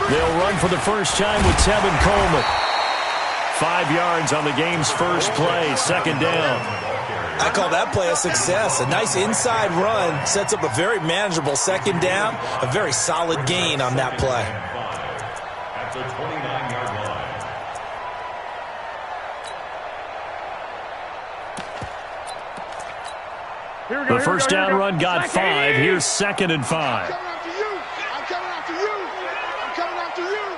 They'll run for the first time with Tevin Coleman. 5 yards on the game's first play, second down. I call that play a success. A nice inside run sets up a very manageable second down. A very solid gain on that play. At the 29-yard line. The first down run got 5. Here's 2nd and 5. I'm coming after you. I'm coming after you.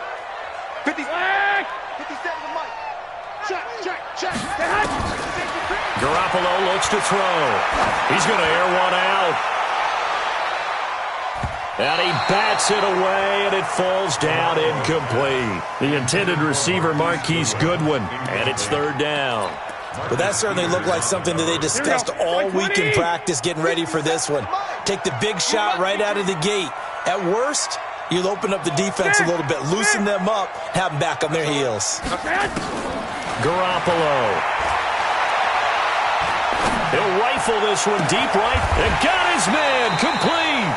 50 seconds of Mike. Check. Garoppolo looks to throw. He's going to air one out. And he bats it away, and it falls down incomplete. The intended receiver, Marquise Goodwin, and it's 3rd down. But that certainly looked like something that they discussed all week in practice getting ready for this one. Take the big shot right out of the gate. At worst, you'll open up the defense a little bit, loosen them up, have them back on their heels. Garoppolo. He'll rifle this one deep right and got his man complete.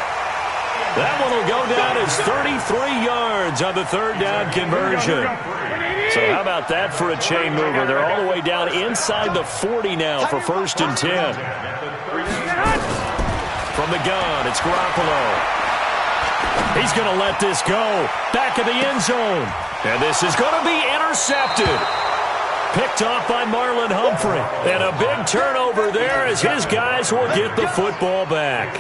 That one will go down as 33 yards on the 3rd down conversion. So how about that for a chain mover? They're all the way down inside the 40 now for 1st and 10. From the gun, it's Garoppolo. He's going to let this go. Back of the end zone. And this is going to be intercepted. Picked off by Marlon Humphrey. And a big turnover there as his guys will get the football back.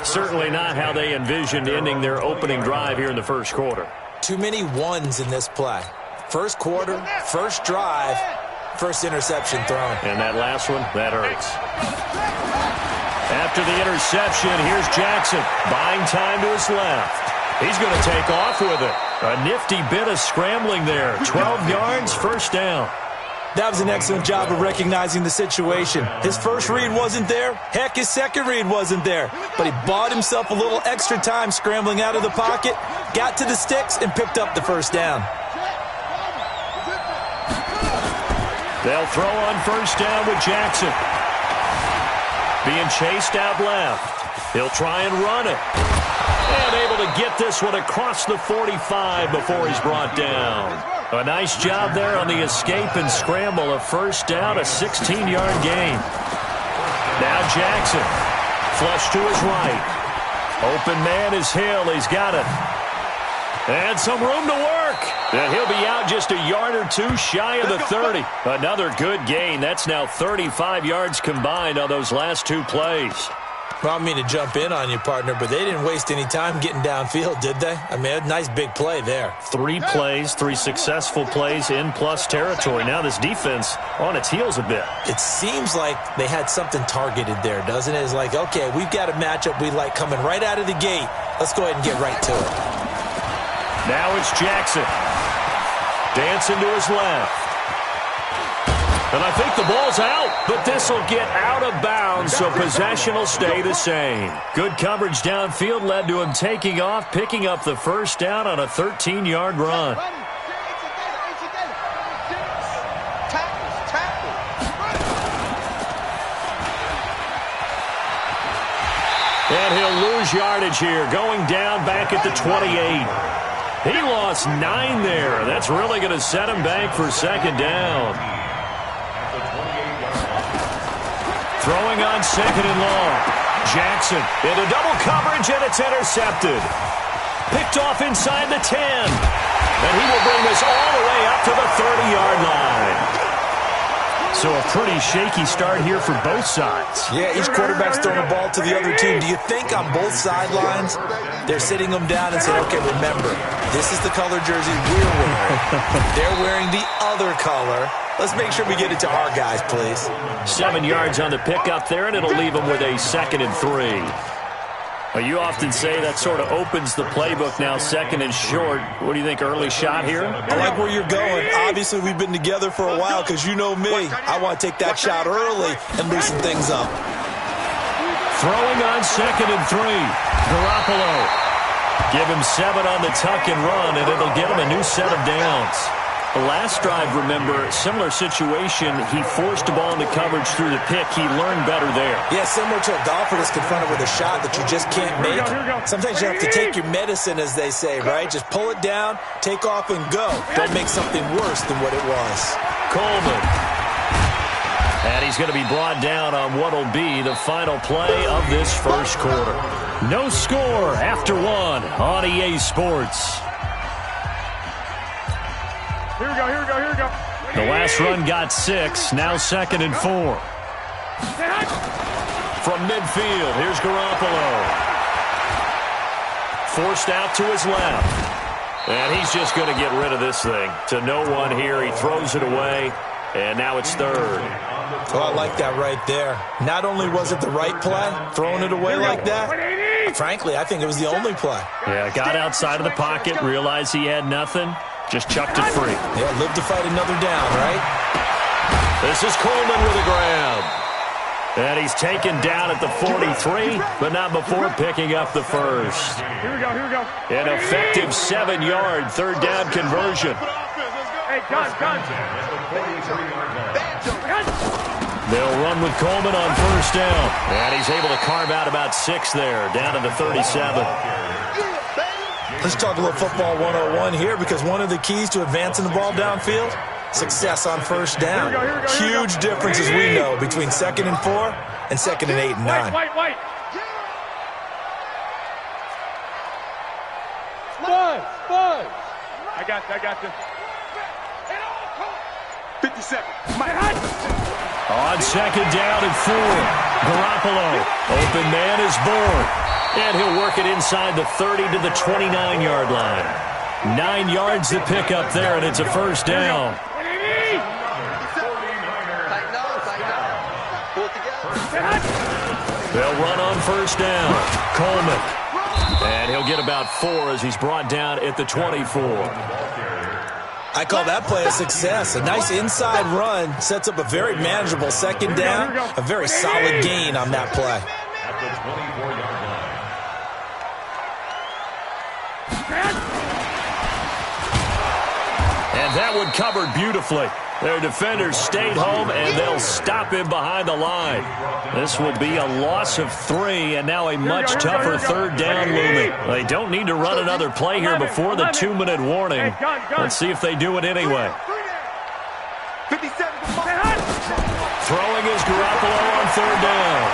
Certainly not how they envisioned ending their opening drive here in the first quarter. Too many ones in this play. First quarter, first drive, first interception thrown. And that last one, that hurts. After the interception, here's Jackson. Buying time to his left. He's going to take off with it. A nifty bit of scrambling there. 12 yards, first down. That was an excellent job of recognizing the situation. His first read wasn't there. Heck, his second read wasn't there. But he bought himself a little extra time scrambling out of the pocket, got to the sticks, and picked up the first down. They'll throw on first down with Jackson. Being chased out left. He'll try and run it. And able to get this one across the 45 before he's brought down. A nice job there on the escape and scramble. A first down, a 16-yard gain. Now Jackson. Flush to his right. Open man is Hill. He's got it. And some room to work. And he'll be out just a yard or two shy of the 30. Another good gain. That's now 35 yards combined on those last 2 plays. Well, I don't mean to jump in on you, partner, but they didn't waste any time getting downfield, did they? I mean, a nice big play there. 3 plays, 3 successful plays in plus territory. Now this defense on its heels a bit. It seems like they had something targeted there, doesn't it? It's like, okay, we've got a matchup we like coming right out of the gate. Let's go ahead and get right to it. Now it's Jackson. Dancing to his left. And I think the ball's out, but this will get out of bounds, so possession will stay the same. Good coverage downfield led to him taking off, picking up the first down on a 13-yard run. And he'll lose yardage here, going down back at the 28. He lost 9 there. That's really going to set him back for second down. Throwing on second and long. Jackson into double coverage, and it's intercepted. Picked off inside the 10. And he will bring this all the way up to the 30-yard line. So a pretty shaky start here for both sides. Yeah, each quarterback's throwing the ball to the other team. Do you think on both sidelines they're sitting them down and saying, okay, remember, this is the color jersey we're wearing. They're wearing the other color. Let's make sure we get it to our guys, please. 7 yards on the pickup there, and it'll leave them with a 2nd and 3. Well, you often say that sort of opens the playbook now, 2nd and short. What do you think, early shot here? I like where you're going. Obviously, we've been together for a while because you know me. I want to take that shot early and loosen things up. Throwing on 2nd and 3. Garoppolo. Give him 7 on the tuck and run, and it'll get him a new set of downs. The last drive, remember, similar situation. He forced the ball into coverage through the pick. He learned better there. Yeah, similar to a golfer that's confronted with a shot that you just can't make. Sometimes you have to take your medicine, as they say, right? Just pull it down, take off, and go. Don't make something worse than what it was. Coleman. And he's going to be brought down on what will be the final play of this first quarter. No score after one on EA Sports. Here we go, here we go, here we go. The last run got 6, now 2nd and 4. From midfield, here's Garoppolo. Forced out to his left. And he's just going to get rid of this thing. To no one here, he throws it away, and now it's 3rd. Oh, I like that right there. Not only was it the right play, throwing it away like that, frankly, I think it was the only play. Yeah, got outside of the pocket, realized he had nothing. Just chucked it free. Yeah, live to fight another down, right? This is Coleman with a grab. And he's taken down at the 43, but not before picking up the first. Here we go, here we go. An effective 7-yard 3rd down conversion. Hey, gun. They'll run with Coleman on 1st down. And he's able to carve out about 6 there, down to the 37. Let's talk a little football 101 here, because one of the keys to advancing the ball downfield, success on 1st down. Huge difference, as we know, between 2nd and 4 and 2nd and 8 and 9. White. Buzz. I got this. 57. On 2nd down and 4, Garoppolo. Open man is Bourne. And he'll work it inside the 30 to the 29-yard line. 9 yards to pick up there, and it's a 1st down. They'll run on 1st down. Coleman. And he'll get about 4 as he's brought down at the 24. I call that play a success. A nice inside run sets up a very manageable 2nd down. A very solid gain on that play. At the 24-yard line. And that one covered beautifully. Their defenders stayed home, and they'll stop him behind the line. This will be a loss of 3, and now a much tougher 3rd down looming. They don't need to run another play here before the 2-minute warning. Let's see if they do it anyway. 57. Throwing is Garoppolo on 3rd down.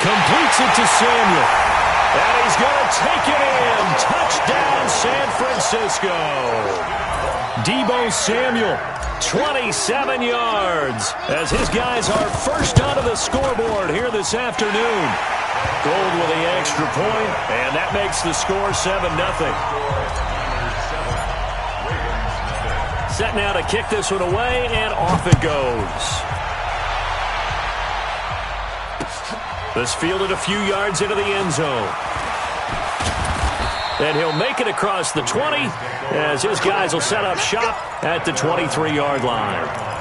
Completes it to Samuel. And he's going to take it in. Touchdown, San Francisco. Deebo Samuel, 27 yards, as his guys are first onto the scoreboard here this afternoon. Gold with the extra point, and that makes the score 7-0. Set now to kick this one away, and off it goes. This fielded a few yards into the end zone. And he'll make it across the 20 as his guys will set up shop at the 23-yard line.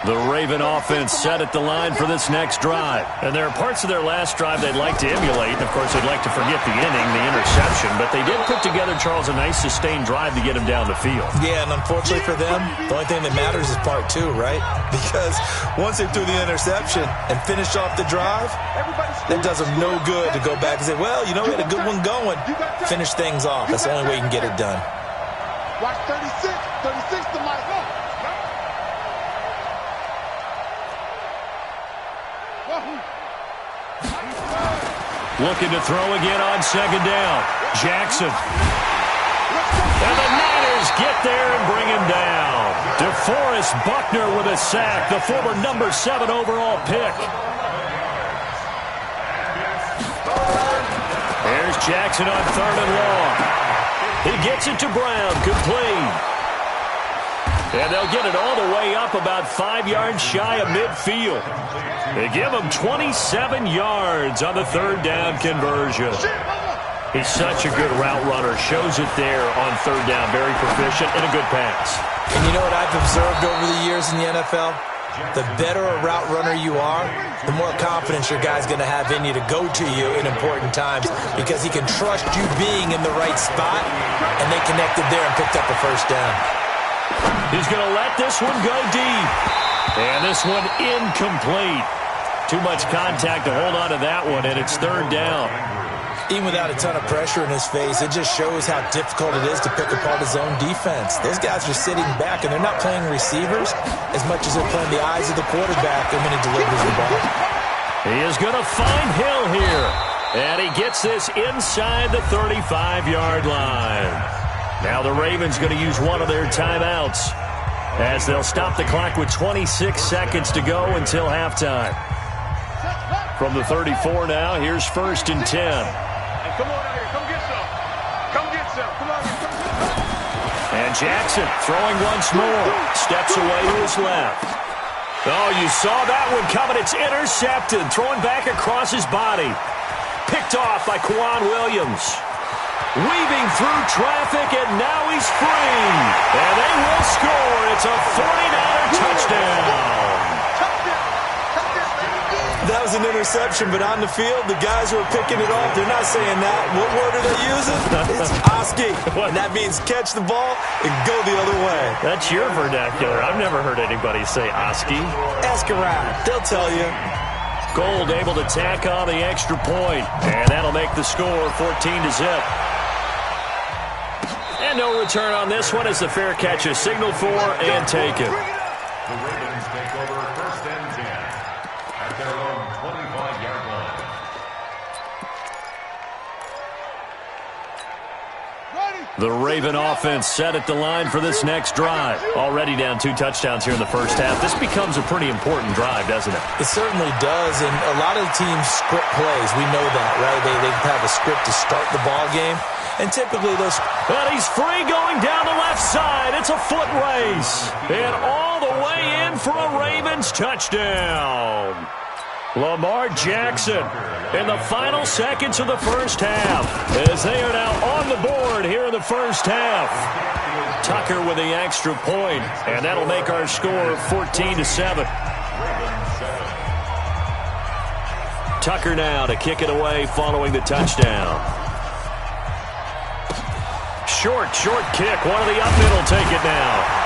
The Raven offense set at the line for this next drive. And there are parts of their last drive they'd like to emulate. And, of course, they'd like to forget the inning, the interception. But they did put together, Charles, a nice sustained drive to get him down the field. Yeah, and unfortunately for them, the only thing that matters is part 2, right? Because once they threw the interception and finished off the drive, that does them no good to go back and say, well, you know, we had a good one going. Finish things off. That's the only way you can get it done. Watch 36. 36 to Mike. Looking to throw again on 2nd down. Jackson. And the Niners get there and bring him down. DeForest Buckner with a sack, the former number 7 overall pick. Here's Jackson on 3rd and long. He gets it to Brown, complete. And they'll get it all the way up about 5 yards shy of midfield. They give him 27 yards on the 3rd down conversion. He's such a good route runner. Shows it there on 3rd down. Very proficient and a good pass. And you know what I've observed over the years in the NFL? The better a route runner you are, the more confidence your guy's going to have in you to go to you in important times because he can trust you being in the right spot, and they connected there and picked up a first down. He's going to let this one go deep. And this one incomplete. Too much contact to hold on to that one, and it's third down. Even without a ton of pressure in his face, it just shows how difficult it is to pick apart his own defense. Those guys are sitting back, and they're not playing receivers as much as they're playing the eyes of the quarterback when he delivers the ball. He is going to find Hill here. And he gets this inside the 35-yard line. Now the Ravens going to use one of their timeouts as they'll stop the clock with 26 seconds to go until halftime. From the 34 now, here's 1st and 10. Hey, come on out here. Come get some. Come get some. Come on here. And Jackson throwing once more. Steps away to his left. Oh, you saw that one coming. It's intercepted. Throwing back across his body. Picked off by Kwan Williams. Weaving through traffic, and now he's free. And they will score. It's a 49er touchdown. That was an interception, but on the field, the guys who are picking it off, they're not saying that. What word are they using? It's Oski. And that means catch the ball and go the other way. That's your vernacular. I've never heard anybody say Oski. Ask around. They'll tell you. Gold able to tack on the extra point, and that'll make the score 14-0. And no return on this one as the fair catch is signaled for and taken. The Ravens take over 1st and 10 at their own 25-yard line. The Raven offense set at the line for this next drive. Already down 2 touchdowns here in the first half. This becomes a pretty important drive, doesn't it? It certainly does, and a lot of the teams script plays. We know that, right? They have a script to start the ball game, and typically those... And he's free going down the left side. It's a foot race. And all the way in for a Ravens touchdown. Lamar Jackson in the final seconds of the first half as they are now on the board here in the first half. Tucker with the extra point, and that'll make our score 14-7. Tucker now to kick it away following the touchdown. Short kick. One of the up middle take it now.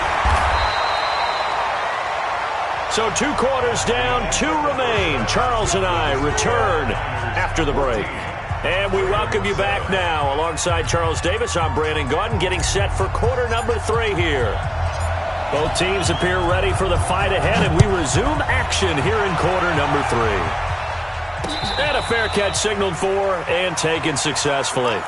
So 2 quarters down, 2 remain. Charles and I return after the break. And we welcome you back now. Alongside Charles Davis, I'm Brandon Gaudin, getting set for quarter number 3 here. Both teams appear ready for the fight ahead, and we resume action here in quarter number 3. And a fair catch signaled for and taken successfully.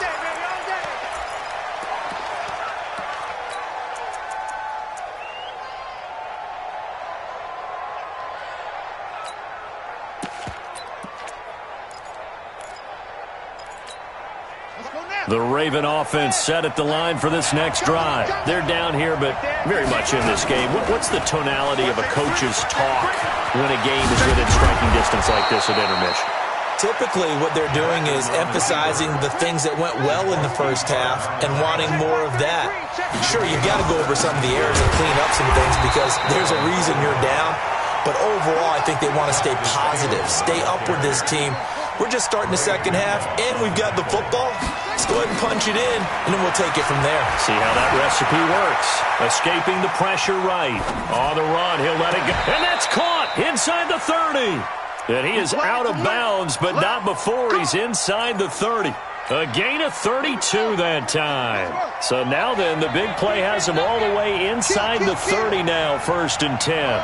The Raven offense set at the line for this next drive. They're down here, but very much in this game. What's the tonality of a coach's talk when a game is within striking distance like this at intermission? Typically, what they're doing is emphasizing the things that went well in the first half and wanting more of that. Sure, you've got to go over some of the errors and clean up some things because there's a reason you're down. But overall, I think they want to stay positive, stay up with this team. We're just starting the second half, and we've got the football. Let's go ahead and punch it in, and then we'll take it from there. See how that recipe works. Escaping the pressure right. On the run, he'll let it go. And that's caught inside the 30. And he is out of bounds, but not before he's inside the 30. A gain of 32 that time. So now then, the big play has him all the way inside the 30 now, 1st and 10.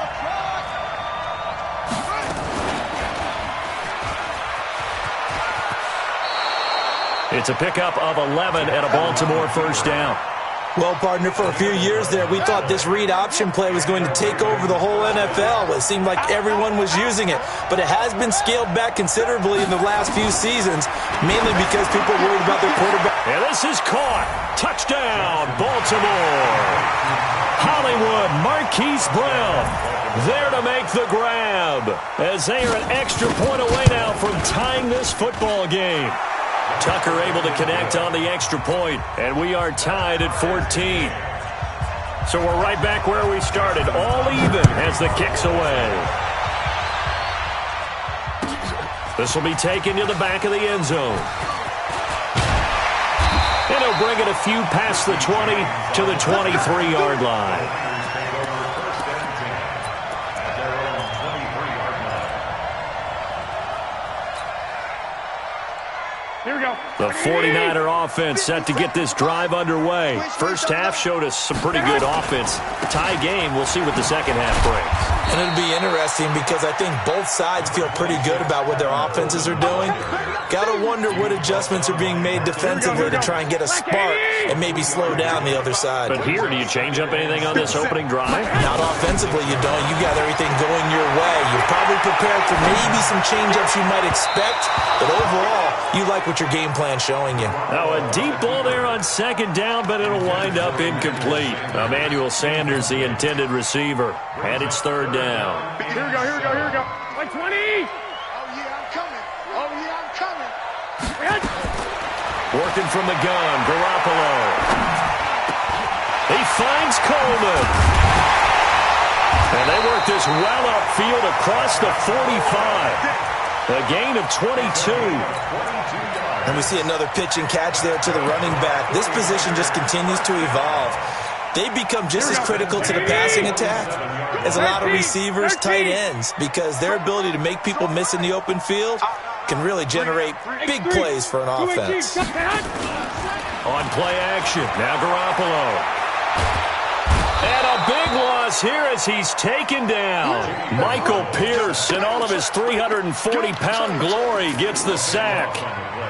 It's a pickup of 11 and a Baltimore first down. Well, partner, for a few years there, we thought this read option play was going to take over the whole NFL. It seemed like everyone was using it. But it has been scaled back considerably in the last few seasons, mainly because people are worried about their quarterback. And this is caught. Touchdown, Baltimore. Hollywood, Marquise Brown there to make the grab as they are an extra point away now from tying this football game. Tucker able to connect on the extra point, and we are tied at 14. So we're right back where we started, all even as the kick's away. This will be taken to the back of the end zone. And he'll bring it a few past the 20 to the 23-yard line. The 49er offense set to get this drive underway. First half showed us some pretty good offense. Tie game, we'll see what the second half brings. And it'll be interesting because I think both sides feel pretty good about what their offenses are doing. Got to wonder what adjustments are being made defensively to try and get a spark and maybe slow down the other side. But here, do you change up anything on this opening drive? Not offensively, you don't. You got everything going your way. You're probably prepared for maybe some change-ups you might expect, but overall, you like what your game plan's showing you. Now, a deep ball there on second down, but it'll wind up incomplete. Emmanuel Sanders, the intended receiver, and it's third down. Here we go. Like 20. Oh, yeah, I'm coming. Working from the gun, Garoppolo. He finds Coleman. And they work this well upfield across the 45. A gain of 22. And we see another pitch and catch there to the running back. This position just continues to evolve. They become just as critical to the passing attack as a lot of receivers, tight ends, because their ability to make people miss in the open field can really generate big plays for an offense. On play action, now Garoppolo. And a big loss here as he's taken down. Michael Pierce, in all of his 340-pound glory, gets the sack.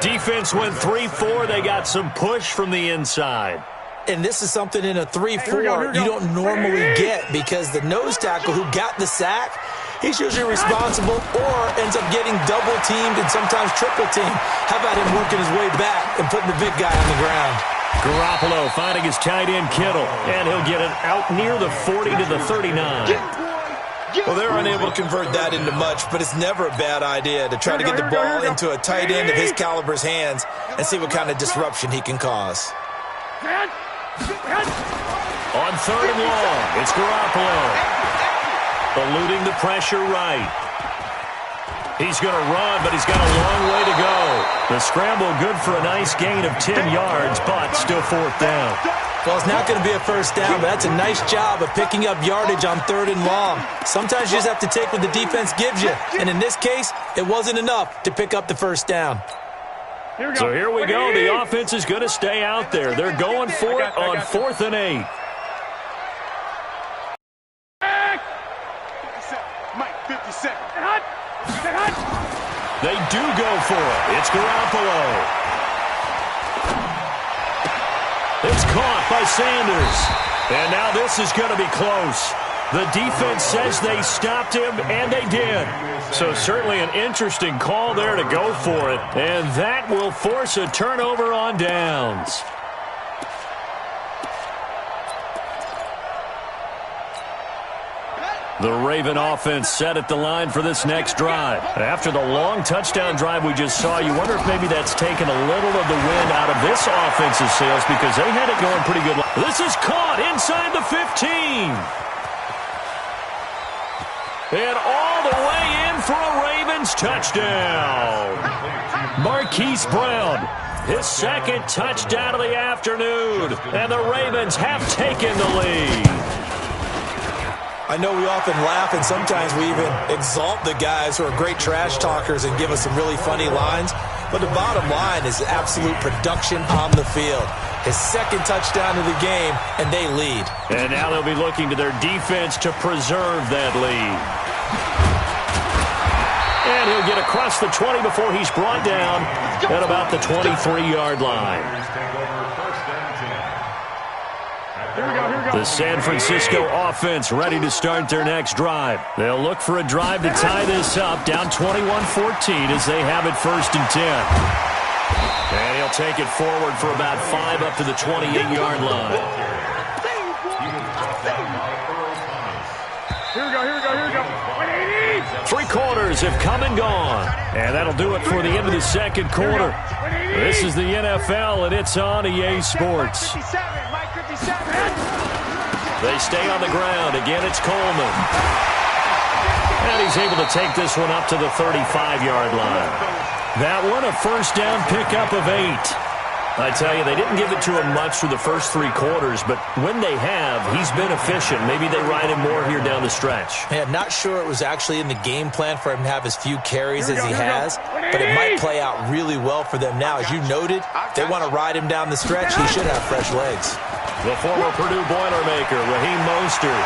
Defense went 3-4. They got some push from the inside. And this is something in a 3-4 you don't normally get because the nose tackle who got the sack, he's usually responsible or ends up getting double-teamed and sometimes triple-teamed. How about him working his way back and putting the big guy on the ground? Garoppolo finding his tight end Kittle, and he'll get it out near the 40 to the 39. Well, they're unable to convert that into much, but it's never a bad idea to try to get the ball into a tight end of his caliber's hands and see what kind of disruption he can cause. On third and long, it's Garoppolo. Eluding the pressure right. He's going to run, but he's got a long way to go. The scramble good for a nice gain of 10 yards, but still fourth down. Well, it's not going to be a first down, but that's a nice job of picking up yardage on third and long. Sometimes you just have to take what the defense gives you, and in this case, it wasn't enough to pick up the first down. So here we go. The offense is going to stay out there. They're going for it on 4th and 8. Mike, 57. They do go for it. It's Garoppolo. It's caught by Sanders. And now this is going to be close. The defense says they stopped him, and they did. So certainly an interesting call there to go for it. And that will force a turnover on downs. The Raven offense set at the line for this next drive. After the long touchdown drive we just saw, you wonder if maybe that's taken a little of the wind out of this offense's sails because they had it going pretty good. This is caught inside the 15. And all the way in for a Ravens touchdown. Marquise Brown, his second touchdown of the afternoon. And the Ravens have taken the lead. I know we often laugh and sometimes we even exalt the guys who are great trash talkers and give us some really funny lines. But the bottom line is absolute production on the field. His second touchdown of the game, and they lead. And now they'll be looking to their defense to preserve that lead. And he'll get across the 20 before he's brought down at about the 23-yard line. The San Francisco offense ready to start their next drive. They'll look for a drive to tie this up, down 21-14 as they have it 1st and 10. And he'll take it forward for about 5 up to the 28-yard line. Here we go. 180. 3 quarters have come and gone. And that'll do it for the end of the second quarter. This is the NFL, and it's on EA Sports. 57, Mike 57. They stay on the ground. Again, it's Coleman. And he's able to take this one up to the 35-yard line. That one, a first down pickup of 8. I tell you, they didn't give it to him much through the first 3 quarters, but when they have, he's been efficient. Maybe they ride him more here down the stretch. Yeah, not sure it was actually in the game plan for him to have as few carries as he has, but it might play out really well for them now. As you noted, if they want to ride him down the stretch, he should have fresh legs. The former Purdue Boilermaker, Raheem Mostert.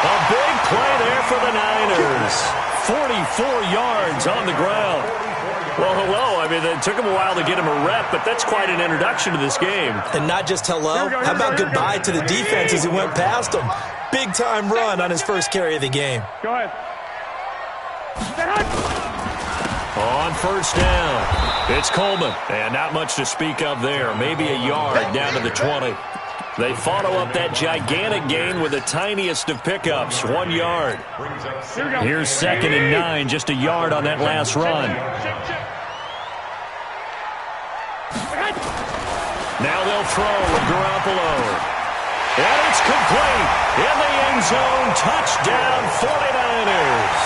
A big play there for the Niners. 44 yards on the ground. Well, hello. I mean, it took him a while to get him a rep, but that's quite an introduction to this game. And not just hello. How about goodbye to the defense as he went past him? Big-time run on his first carry of the game. Go ahead. On first down, it's Coleman. And not much to speak of there. Maybe a yard down to the 20. They follow up that gigantic gain with the tiniest of pickups, 1 yard. Here's 2nd and 9, just a yard on that last run. Now they'll throw with Garoppolo. And it's complete. In the end zone, touchdown 49ers.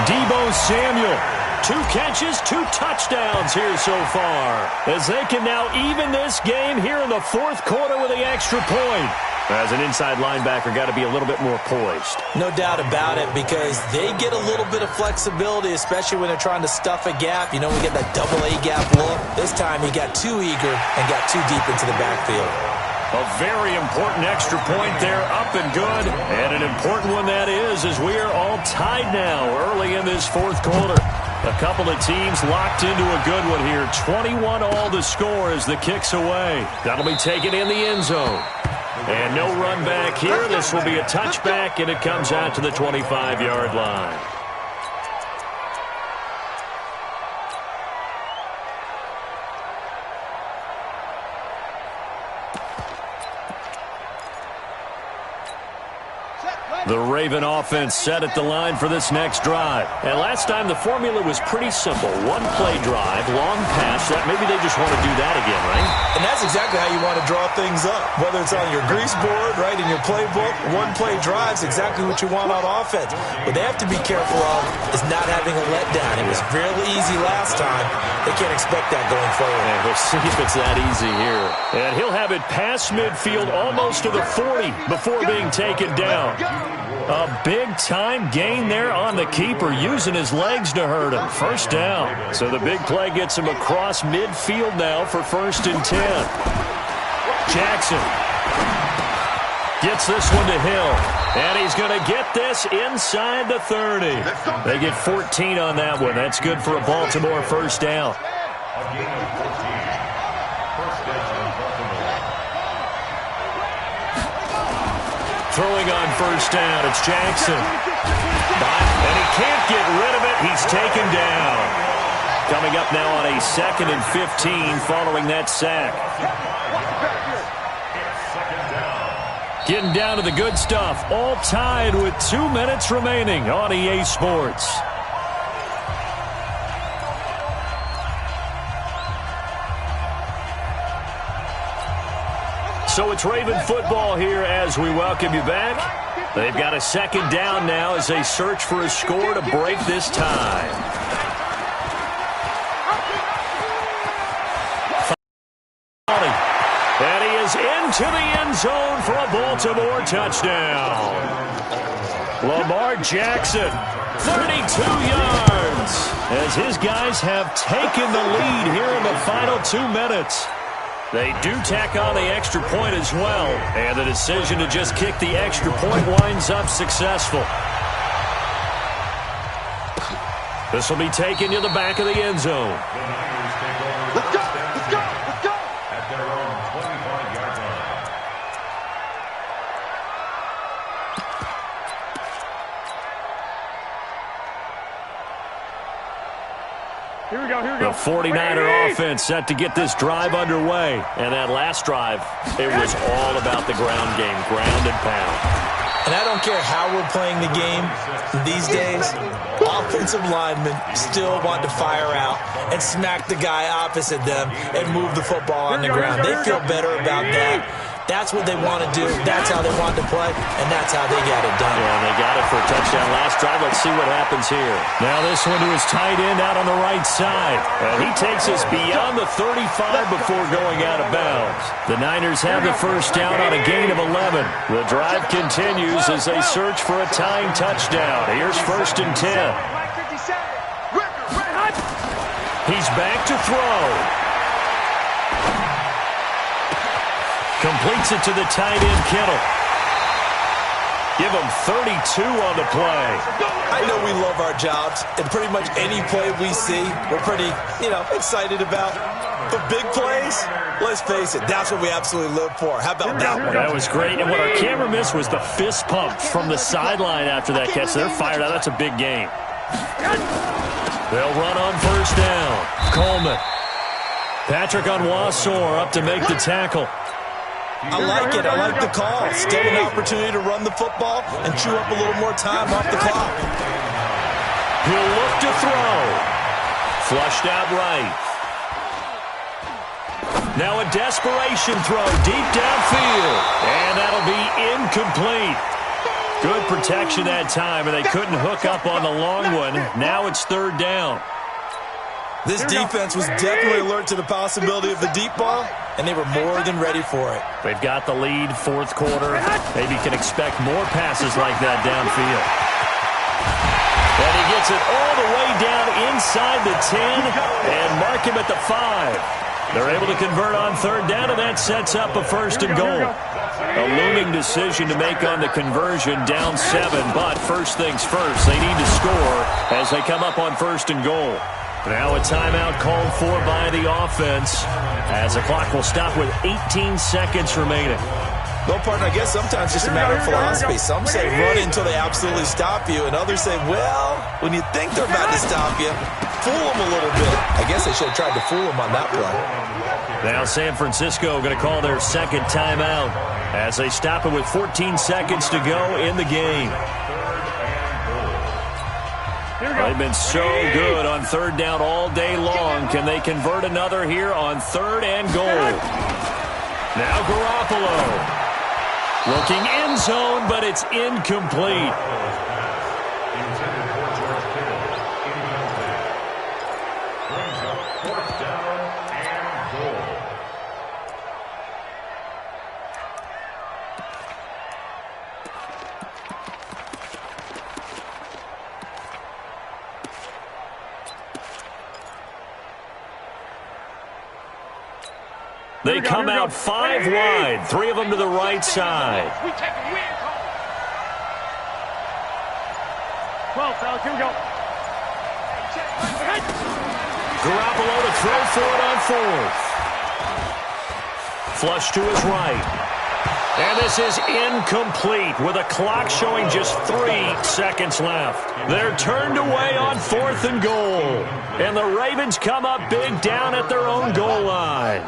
Deebo Samuel. 2 catches, 2 touchdowns here so far, as they can now even this game here in the 4th quarter with the extra point. As an inside linebacker, got to be a little bit more poised. No doubt about it, because they get a little bit of flexibility, especially when they're trying to stuff a gap. You know, we get that double A gap look. This time he got too eager and got too deep into the backfield. A very important extra point there, up and good. And an important one that is, as we are all tied now early in this 4th quarter. A couple of teams locked into a good one here. 21 all to score as the kick's away. That'll be taken in the end zone. And no run back here. This will be a touchback, and it comes out to the 25-yard line. The Raven offense set at the line for this next drive. And last time the formula was pretty simple. 1-play drive, long pass. Maybe they just want to do that again, right? And that's exactly how you want to draw things up. Whether it's on your grease board, right, in your playbook, 1-play drive's exactly what you want on offense. What they have to be careful of is not having a letdown. It was really easy last time. They can't expect that going forward. And we'll see if it's that easy here. And he'll have it past midfield almost to the 40 before being taken down. A big-time gain there on the keeper, using his legs to hurt him. First down. So the big play gets him across midfield now for 1st and 10. Jackson gets this one to Hill. And he's going to get this inside the 30. They get 14 on that one. That's good for a Baltimore first down. Throwing on first down, it's Jackson. And he can't get rid of it. He's taken down. Coming up now on a 2nd and 15 following that sack. Getting down to the good stuff. All tied with 2 minutes remaining on EA Sports. So it's Raven football here as we welcome you back. They've got a 2nd down now as they search for a score to break this tie. And he is into the end zone for a Baltimore touchdown. Lamar Jackson, 32 yards, as his guys have taken the lead here in the final 2 minutes. They do tack on the extra point as well, and the decision to just kick the extra point winds up successful. This will be taken to the back of the end zone. Let's go! Let's go! Let's go! At their own 25-yard line. Here we go, here we go. The 49er offense set to get this drive underway. And that last drive, it was all about the ground game, ground and pound. And I don't care how we're playing the game these days, offensive linemen still want to fire out and smack the guy opposite them and move the football on the ground. They feel better about that. That's what they want to do. That's how they want to play, and that's how they got it done. Yeah, they got it for a touchdown last drive. Let's see what happens here. Now this one to his tight end out on the right side. And he takes us beyond the 35 before going out of bounds. The Niners have the first down on a gain of 11. The drive continues as they search for a tying touchdown. Here's 1st and 10. He's back to throw. Completes it to the tight end, Kittle. Give him 32 on the play. I know we love our jobs, and pretty much any play we see, we're pretty, excited about. But big plays, let's face it, that's what we absolutely live for. How about that one? That was great, and what our camera missed was the fist pump from the sideline after that catch. They're fired out. That's a big game. They'll run on 1st down. Coleman. Patrick Onwuasor up to make the tackle. I like it. I like the call. Still an opportunity to run the football and chew up a little more time off the clock. He'll look to throw. Flushed out right. Now a desperation throw deep downfield. And that'll be incomplete. Good protection that time, and they couldn't hook up on the long one. Now it's 3rd down. This defense was definitely alert to the possibility of the deep ball, and they were more than ready for it. They've got the lead, 4th quarter. Maybe you can expect more passes like that downfield. And he gets it all the way down inside the 10 and mark him at the 5. They're able to convert on 3rd down, and that sets up a 1st and goal. A looming decision to make on the conversion, down 7, but first things first, they need to score as they come up on 1st and goal. Now a timeout called for by the offense as the clock will stop with 18 seconds remaining. Well, partner, I guess sometimes it's just a matter of philosophy. Some say run until they absolutely stop you, and others say, well, when you think they're about to stop you, fool them a little bit. I guess they should have tried to fool them on that play. Now San Francisco going to call their 2nd timeout as they stop it with 14 seconds to go in the game. They've been so good on 3rd down all day long. Can they convert another here on 3rd and goal? Now Garoppolo. Looking end zone, but it's incomplete. Intended for George Kittle. Incomplete. Brings up 4th down and goal. They come out 5 wide, 3 of them to the right side. 12, fellas, here we go. Garoppolo to throw for it on 4th. Flush to his right. And this is incomplete with a clock showing just 3 seconds left. They're turned away on 4th and goal. And the Ravens come up big down at their own goal line.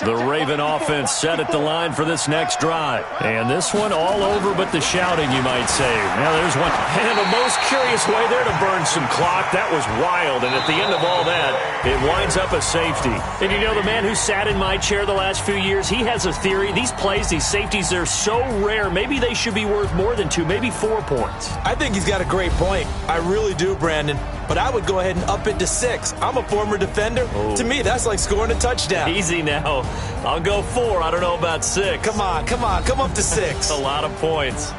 The Raven offense set at the line for this next drive. And this one all over but the shouting, you might say. Now there's one. And the most curious way there to burn some clock. That was wild. And at the end of all that, it winds up a safety. And you know, the man who sat in my chair the last few years, he has a theory. These plays, these safeties, they're so rare. Maybe they should be worth more than 2, maybe 4 points. I think he's got a great point. I really do, Brandon. But I would go ahead and up it to 6. I'm a former defender. Oh. To me, that's like scoring a touchdown. Easy now. I'll go 4. I don't know about 6. Come on. Come up to 6. A lot of points.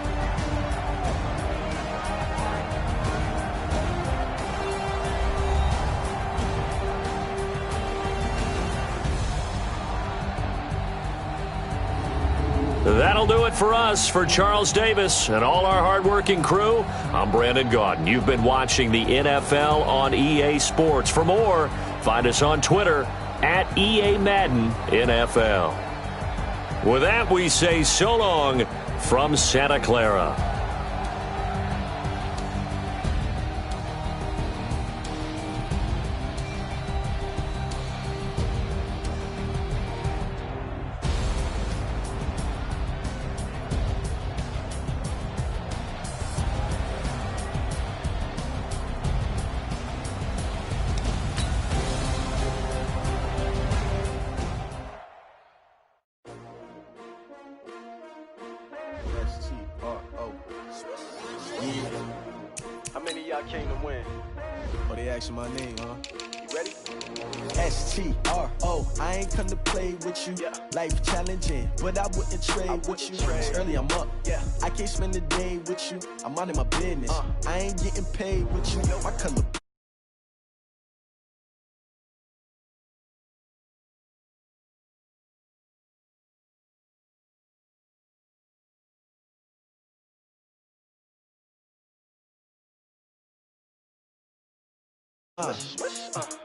That'll do it for us. For Charles Davis and all our hardworking crew, I'm Brandon Gaudin. You've been watching the NFL on EA Sports. For more, find us on Twitter at EA Madden NFL. With that, we say so long from Santa Clara. I came to win. Oh, they asking my name, huh? You ready? STRO, I ain't come to play with you. Life challenging, but I wouldn't trade with you. It's early, I'm up. I can't spend the day with you. I'm minding my business. I ain't getting paid with you. My color.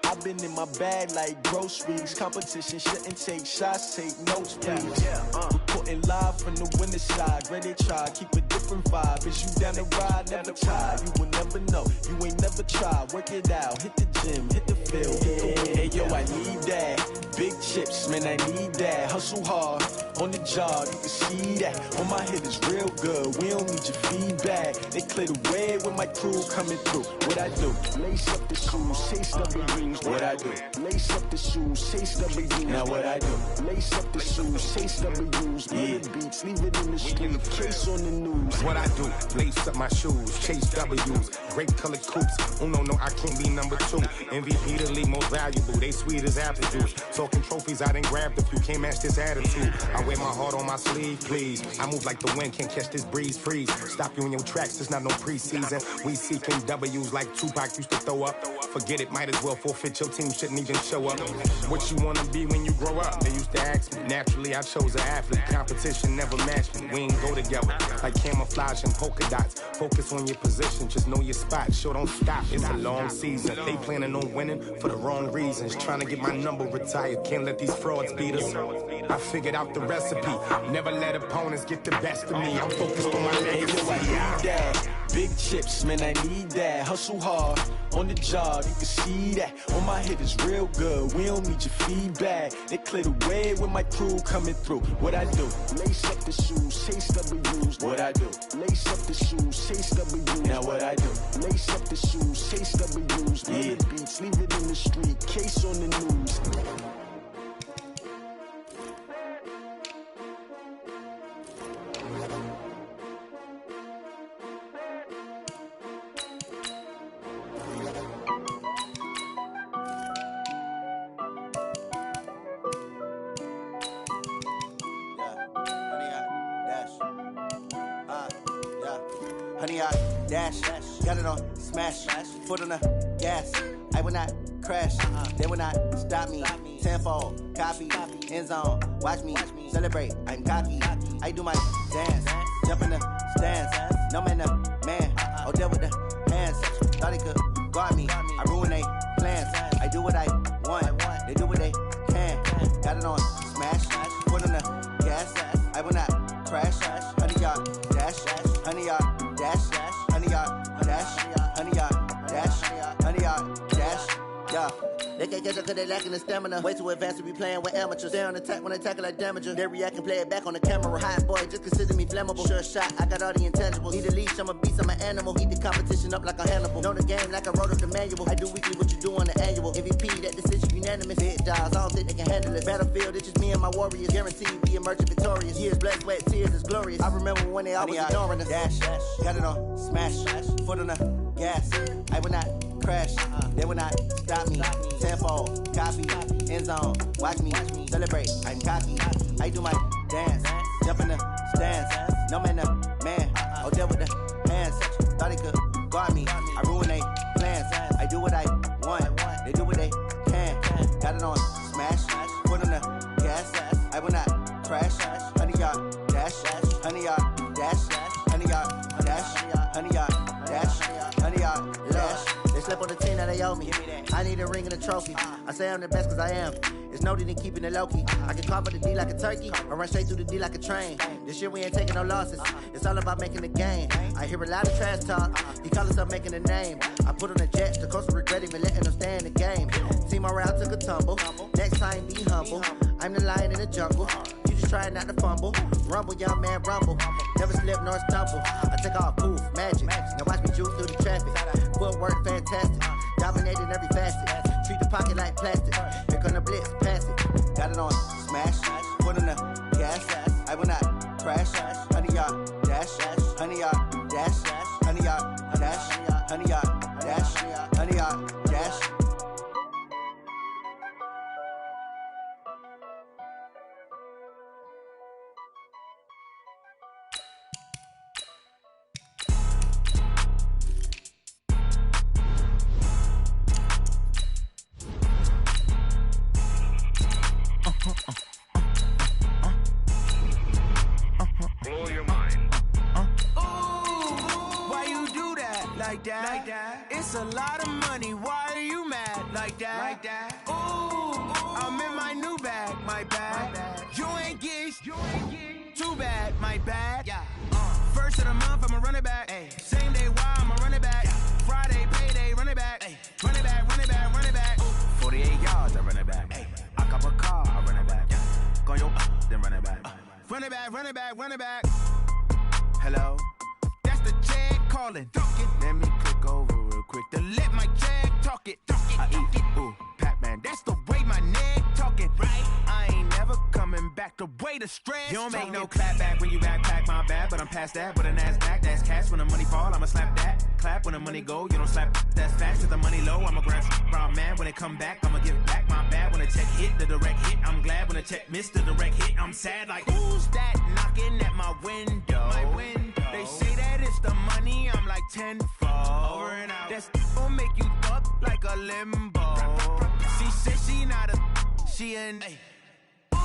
I've been in my bag like groceries. Competition shouldn't take shots, take notes, please. Reporting live from the winning side. Ready to try, keep a different vibe. Is you down the ride? Never try. You will never know. You ain't never tried. Work it out. Hit the gym, hit the field. Hey yo, I need that. Big chips, man, I need that. Hustle hard on the job. You can see that. On my head is real good. We don't need your feedback. They clear the way with my crew coming through. What I do? Lace up the shoes, chase W's. What I do? Lace up the shoes, chase W's. Now what I do? Lace up the shoes, chase W's. Murder beats, leave it in the street. Case on the news. What I do? Lace up my shoes, chase W's. Great colored coops. Oh no, I can't be number 2. MVP the league most valuable. They sweet as apple juice. Talking trophies, I done grabbed a few. Can't match this attitude. I wear my heart on my sleeve, please. I move like the wind, can't catch this breeze. Freeze. Stop you in your tracks. It's not no preseason. We seeking W's like Tupac used to throw up. Forget it, might as well forfeit. Your team shouldn't even show up. What you wanna be when you grow up? They used to ask me. Naturally, I chose an athlete. Competition never matched me. We ain't go together like camouflage and polka dots. Focus on your position, just know your spot. Sure, don't stop. It's a long season. They planning on winning for the wrong reasons. Trying to get my number retired. Can't let these frauds beat us. I figured out the recipe. Never let opponents get the best of me. I'm focused on my legacy. Big chips, man, I need that. Hustle hard on the job, you can see that. On my head is real good. We don't need your feedback. They clear the way with my crew coming through. What I do? Lace up the shoes, chase W's. What I do? Lace up the shoes, chase W's. Now what I do? Lace up the shoes, chase W's. Murder beats, leave it in the street. Case on the news. Honey, I dash, got it on smash, foot on the gas. I will not crash, they will not stop me. Tenfold, copy, end zone, watch me celebrate. I'm cocky, I do my dance, jump in the stands. No man, the man, oh deal with the hands. Thought he could guard me, I ruin they plans. I do what I want, they do what they can. Got it on smash, foot on the gas. I will not crash, honey, y'all dash, honey, y'all dash, honey, y'all dash, honey, y'all dash, honey, y'all dash, yeah. They can't catch up cause they lacking the stamina. Way too advanced to be playing with amateurs. Stay on attack when I tackle like damager. They react and play it back on the camera. Hot boy, just consider me flammable. Sure shot, I got all the intangibles. Need a leash, I'm a beast, I'm an animal. Heat the competition up like a Hannibal. Know the game like I wrote up the manual. I do weekly what you do on the annual. MVP, that decision unanimous. Hit jobs, I don't think they can handle it. Battlefield, it's just me and my warriors. Guaranteed we emerge victorious. Years, blood, sweat, tears, is glorious. I remember when they always ignoring us. Dash, got it on smash, foot on the gas. I will not crash, they will not stop me. Tenfold, copy, end zone, watch me celebrate. I'm cocky, I do my dance, jump in the stands. No man, the man, oh deal with the hands. Thought he could guard me, I ruin they plans. I do what I want, they do what they can. Got it on smash, foot on the gas. I will not crash, honey, y'all dash, honey, y'all dash, honey, y'all dash, honey, y'all dash, honey, y'all dash. They slept on the team that they owe me. I need a ring and a trophy. I say I'm the best cause I am. It's no need in keeping it low-key. I can carve up the D like a turkey or run straight through the D like a train. This year we ain't taking no losses. It's all about making the game. I hear a lot of trash talk. He call himself making a name. I put on the Jets. The coach will regret even letting them stay in the game. Team morale took a tumble. Next time be humble. I'm the lion in the jungle. You just trying not to fumble. Rumble, young man, rumble. Never slip nor stumble. I take off poof, magic. Now watch me juke through the traffic. Footwork fantastic. Dominating every facet. Treat the pocket like plastic. Here come the blitz, pass it. Got it on smash, foot on the gas. I will not crash. Honey, y'all dash, honey, y'all dash, honey, y'all dash, honey, y'all Honey, dash. Blow your mind. Why you do that? Like that? It's a lot of money. Why are you mad? Like that? Ooh, I'm in my new bag. My bad. You ain't get too bad. My bad. Yeah. First of the month, I'ma run it back. Ay. Same day, why I'ma run it back. Friday, payday, run it back. Ay. Run it back, run it back, run it back. 48 yards, I run it back. Ay. I cop a car, I run it back. Go yo, then run it back. Run it back, run it back, run it back. Hello? That's the jag calling. Let me click over real quick to let my jag talk it. I eat it, ooh, Pac-Man. That's the way my neck talking. Right? I ain't never coming back the way the stress. You don't make no clap back when you backpack, my bad, but I'm past that. With a NASDAQ, that's cash. When the money fall, I'ma slap that. Clap when the money go, you don't slap. That's fast. With the money low, I'ma grab brown man. When it come back, I'ma give back my bad. When the check hit, the direct hit. I'm glad when the check missed the direct hit. I'm sad like, who's that knocking at my window? They say that it's the money, I'm like tenfold. Over and out. That's gon' make you up like a limbo. She said she not a, she an. Ooh,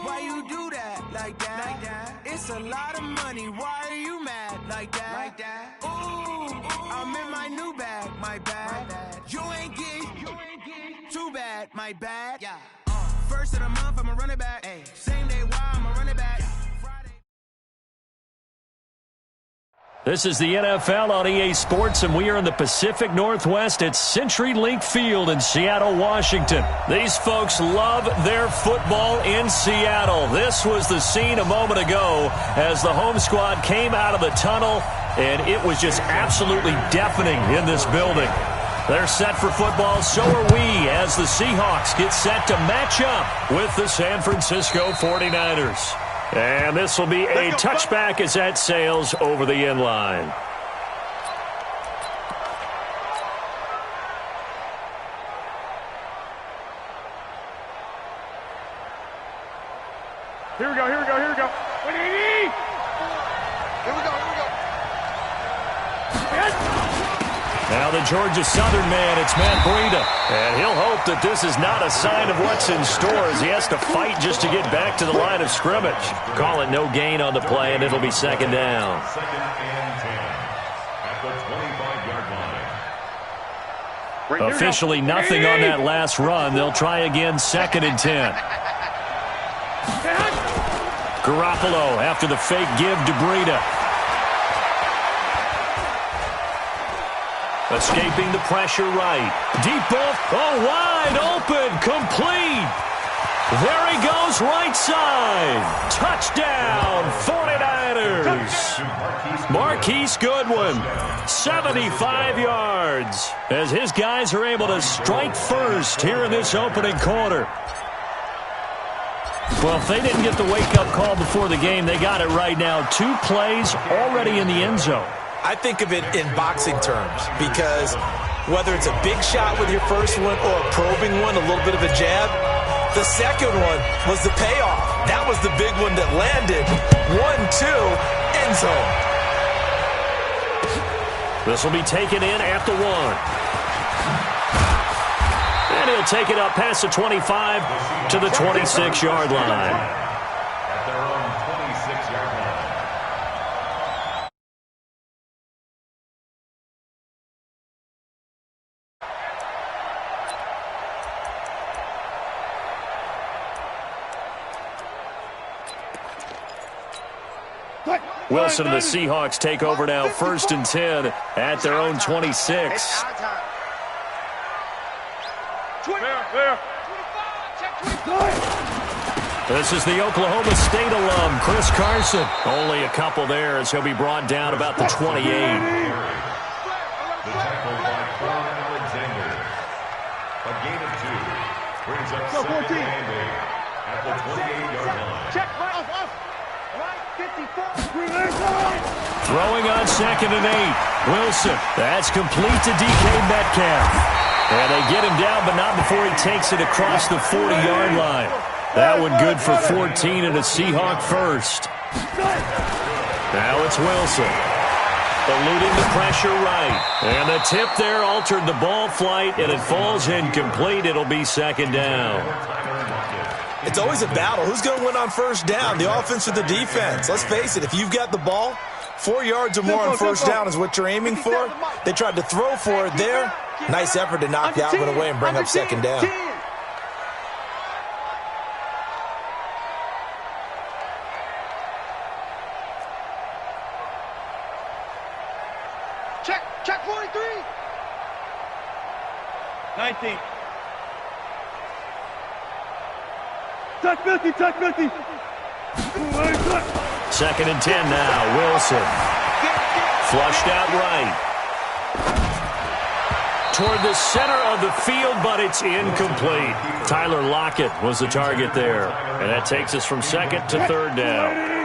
why you do that? Like that? It's a lot of money, why are you mad? Like that? Ooh, I'm in my new bag. My bad. You ain't get too bad. My bad. Yeah. First of the month, I'ma run it back. Ay. Same day, why I'ma run it back. This is the NFL on EA Sports, and we are in the Pacific Northwest at CenturyLink Field in Seattle, Washington. These folks love their football in Seattle. This was the scene a moment ago as the home squad came out of the tunnel, and it was just absolutely deafening in this building. They're set for football, so are we, as the Seahawks get set to match up with the San Francisco 49ers. And this will be a touchback as that sails over the end line. Here we go. Here we go. Now the Georgia Southern man, it's Matt Breida. And he'll hope that this is not a sign of what's in store as he has to fight just to get back to the line of scrimmage. Call it no gain on the play, and it'll be second down. Second and 10 at the 25-yard line. Officially nothing on that last run. They'll try again, second and 10. Garoppolo after the fake give to Breida. Escaping the pressure right. Deep ball. Oh, wide open. Complete. There he goes right side. Touchdown, 49ers. Marquise Goodwin, 75 yards, as his guys are able to strike first here in this opening quarter. Well, if they didn't get the wake-up call before the game, they got it right now. 2 plays already in the end zone. I think of it in boxing terms because whether it's a big shot with your first one or a probing one, a little bit of a jab, the second one was the payoff. That was the big one that landed. 1-2, end zone. This will be taken in at the 1. And he'll take it up past the 25 to the 26-yard line. At their own 26-yard line. Wilson and the Seahawks take over now, first and 10 at their own 26. This is the Oklahoma State alum, Chris Carson. Only a couple there as he'll be brought down about the 28. The tackle by Quan Alexander. A gain of 2 brings up second and 8 at the 28-yard line. Check right off. All right. Throwing on 2nd and 8. Wilson. That's complete to DK Metcalf. And they get him down, but not before he takes it across the 40-yard line. That one good for 14 and a Seahawk first. Now it's Wilson. Eluding the pressure right. And the tip there altered the ball flight, and it falls incomplete. It'll be 2nd down. It's always a battle. Who's going to win on 1st down, the offense or the defense? Let's face it, if you've got the ball, 4 yards or more on 1st down is what you're aiming for. They tried to throw for it there. Nice effort to knock that one away and bring up 2nd down. Check 43. 19. Touch 50, touch 50. 2nd and 10 now. Wilson. Flushed out right. Toward the center of the field, but it's incomplete. Tyler Lockett was the target there. And that takes us from 2nd to 3rd down.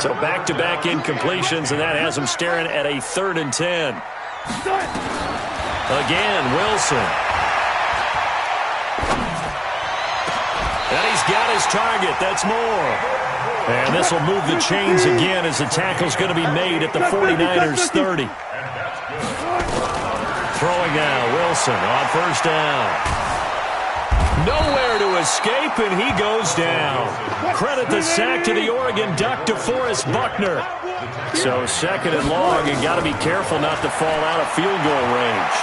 So back-to-back incompletions, and that has him staring at a 3rd and 10. Again, Wilson. And he's got his target. That's more. And this will move the chains again as the tackle's going to be made at the 49ers 30. Throwing now, Wilson on 1st down. Nowhere to escape, and he goes down. Credit the sack to the Oregon Duck, DeForest Buckner. So 2nd and long, you got to be careful not to fall out of field goal range.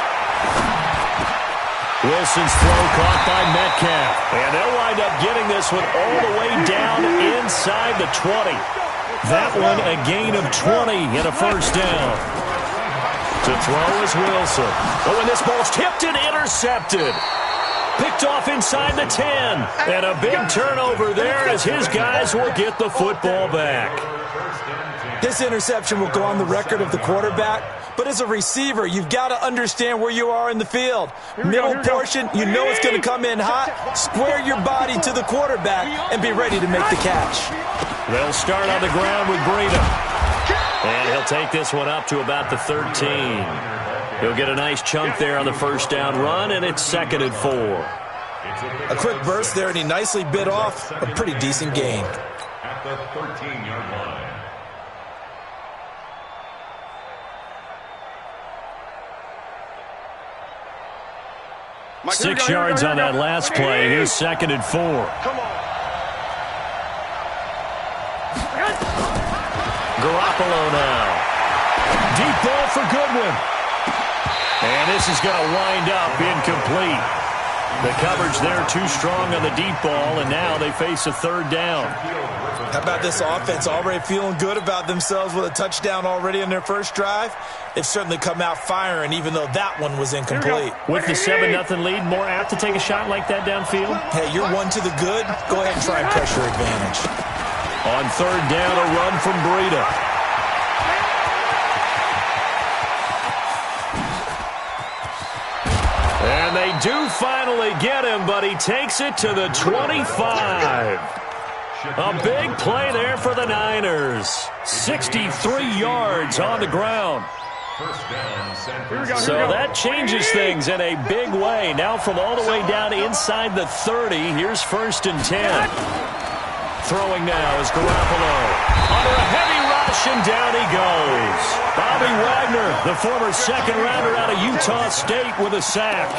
Wilson's throw caught by Metcalf. And they'll wind up getting this one all the way down inside the 20. That one a gain of 20 and a 1st down. To throw is Wilson. Oh, and this ball's tipped and intercepted. Picked off inside the 10. And a big turnover there as his guys will get the football back. This interception will go on the record of the quarterback, but as a receiver, you've got to understand where you are in the field. Middle portion, you know it's going to come in hot. Square your body to the quarterback and be ready to make the catch. They'll start on the ground with Breida. And he'll take this one up to about the 13. He'll get a nice chunk there on the 1st down run, and it's 2nd and 4. A quick burst there, and he nicely bit off a pretty decent gain. At the 13-yard line. 6 yards on that last play. Here's 2nd and 4. Come on. Garoppolo now. Deep ball for Goodwin. And this is going to wind up incomplete. The coverage there too strong on the deep ball, and now they face a 3rd down. How about this offense already feeling good about themselves with a touchdown already on their first drive? They've certainly come out firing, even though that one was incomplete. With the 7-0 lead, more apt to take a shot like that downfield? Hey, you're one to the good. Go ahead and try and press your advantage. On 3rd down, a run from Breida. And they do finally get him, but he takes it to the 25. A big play there for the Niners. 63 yards on the ground. So that changes things in a big way. Now from all the way down inside the 30, here's 1st and 10. Throwing now is Garoppolo. Under a heavy rush, and down he goes. Bobby Wagner, the former 2nd rounder out of Utah State, with a sack.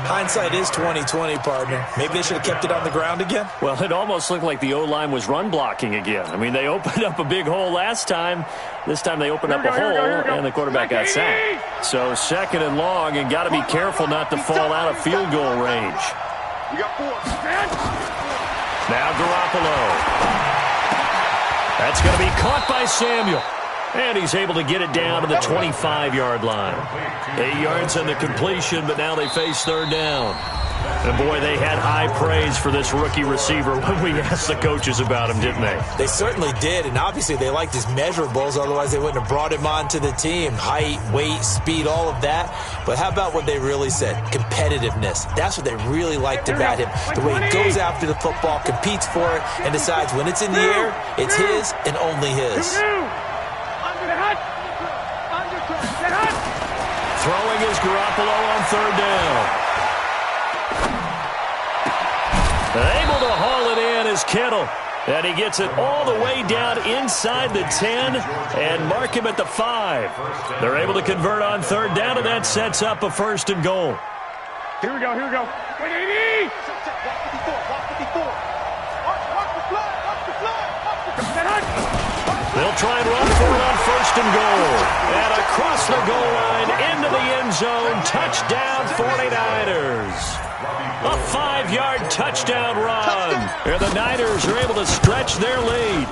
Hindsight is 20/20, partner. Maybe they should have kept it on the ground again. Well, it almost looked like the O-line was run blocking again. I mean, they opened up a big hole last time. This time they opened up a hole, and the quarterback got sacked. So 2nd and long, and got to be careful not to fall out of field goal range. You got 4. Now Garoppolo. That's going to be caught by Samuel. And he's able to get it down to the 25-yard line. 8 yards on the completion, but now they face third down. And, boy, they had high praise for this rookie receiver when we asked the coaches about him, didn't they? They certainly did, and obviously they liked his measurables. Otherwise, they wouldn't have brought him onto the team. Height, weight, speed, all of that. But how about what they really said? Competitiveness. That's what they really liked about him. The way he goes after the football, competes for it, and decides when it's in the air, it's his and only his. Throwing is Garoppolo on third down. Able to haul it in is Kittle. And he gets it all the way down inside the 10 and mark him at the 5. They're able to convert on third down, and that sets up a first and goal. Here we go. 180. They'll try and run for it on first and goal. And across the goal line into the end zone. Touchdown 49ers. A 5-yard touchdown run. And the Niners are able to stretch their lead.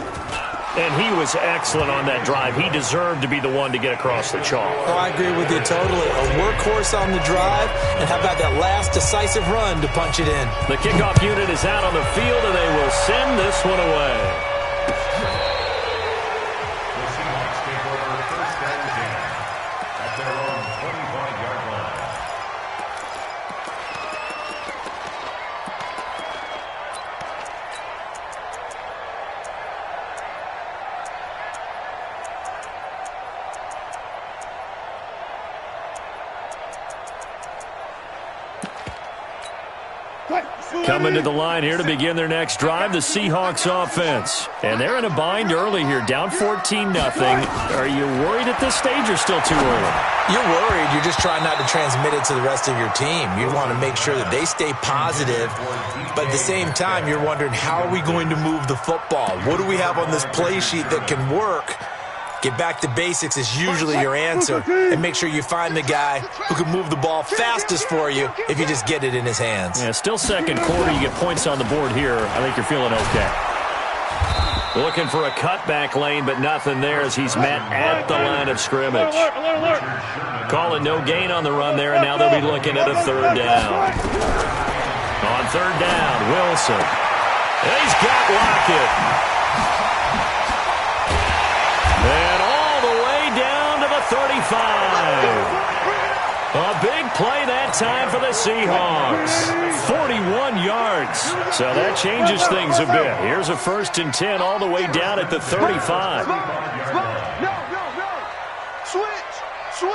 And he was excellent on that drive. He deserved to be the one to get across the chalk. Oh, I agree with you totally. A workhorse on the drive. And how about that last decisive run to punch it in? The kickoff unit is out on the field, and they will send this one away. Coming to the line here to begin their next drive, the Seahawks offense. And they're in a bind early here, down 14-0. Are you worried at this stage or still too early? You're worried. You're just trying not to transmit it to the rest of your team. You want to make sure that they stay positive. But at the same time, you're wondering, how are we going to move the football? What do we have on this play sheet that can work? Get back to basics is usually your answer. And make sure you find the guy who can move the ball fastest for you if you just get it in his hands. Yeah, still second quarter. You get points on the board here. I think you're feeling okay. Looking for a cutback lane, but nothing there as he's met at the line of scrimmage. Calling no gain on the run there, and now they'll be looking at a third down. On third down, Wilson. And he's got Lockett. And all the way down to the 35. A big play that time for the Seahawks. 41 yards. So that changes things a bit. Here's a 1st and 10 all the way down at the 35. No. Switch.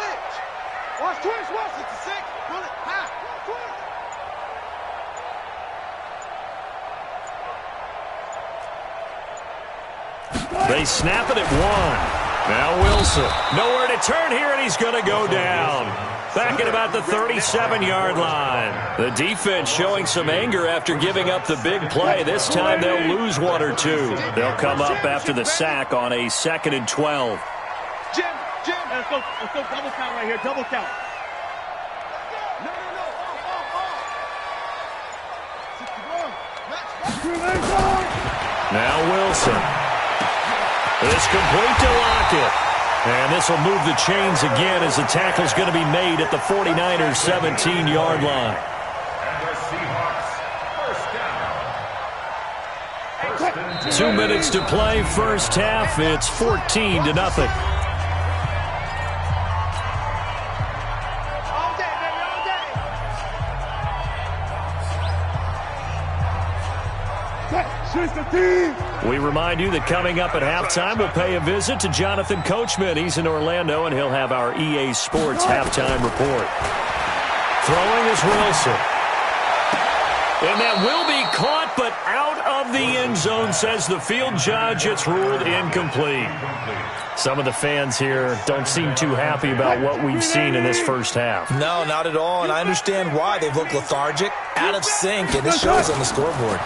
Watch twitch. Watch it. 6. Pull it. Twitch. They snap it at 1. Now Wilson. Nowhere to turn here, and he's going to go down. Back at about the 37-yard line. The defense showing some anger after giving up the big play. This time they'll lose 1 or 2. They'll come up after the sack on a 2nd and 12. Jim. Let's go double count right here. Double count. No. Now Wilson. It's complete to Lockett. And this will move the chains again as the tackle's going to be made at the 49ers' 17-yard line. And the Seahawks, first down. 2 minutes to play, first half. It's 14-0. We remind you that coming up at halftime, we'll pay a visit to Jonathan Coachman. He's in Orlando, and he'll have our EA Sports halftime report. Throwing is Wilson. And that will be caught, but out of the end zone, says the field judge. It's ruled incomplete. Some of the fans here don't seem too happy about what we've seen in this first half. No, not at all, and I understand why. They've looked lethargic, out of sync, and it shows on the scoreboard.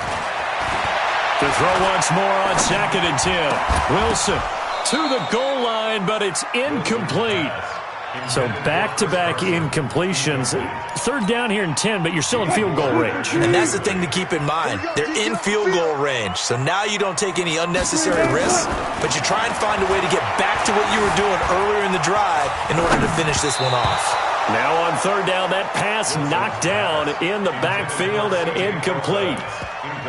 To throw once more on 2nd and 10. Wilson to the goal line, but it's incomplete. So back-to-back incompletions. Third down here and 10, but you're still in field goal range. And that's the thing to keep in mind. They're in field goal range. So now you don't take any unnecessary risks, but you try and find a way to get back to what you were doing earlier in the drive in order to finish this one off. Now on third down, that pass knocked down in the backfield and incomplete.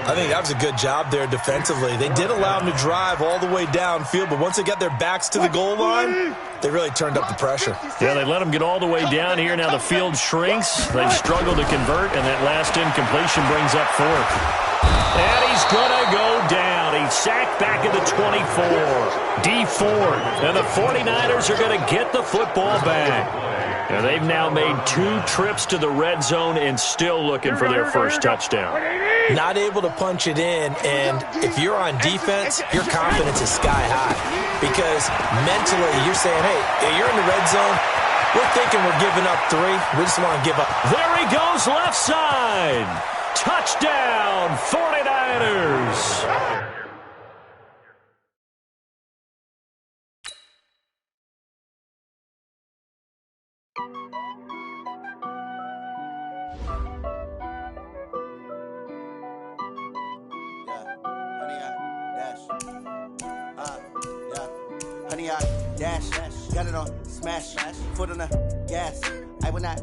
I think that was a good job there defensively. They did allow them to drive all the way downfield, but once they got their backs to the goal line, they really turned up the pressure. Yeah, they let them get all the way down here. Now the field shrinks. They've struggled to convert, and that last incompletion brings up fourth. And he's going to go down. He's sacked back at the 24. Dee Ford. And the 49ers are going to get the football back. And they've now made 2 trips to the red zone and still looking for their first touchdown. Not able to punch it in, and if you're on defense, your confidence is sky high. Because mentally, you're saying, hey, you're in the red zone. We're thinking we're giving up 3. We just want to give up. There he goes, left side. Touchdown, 49ers. Honey, I dash, got it on smash, foot on the gas. I will not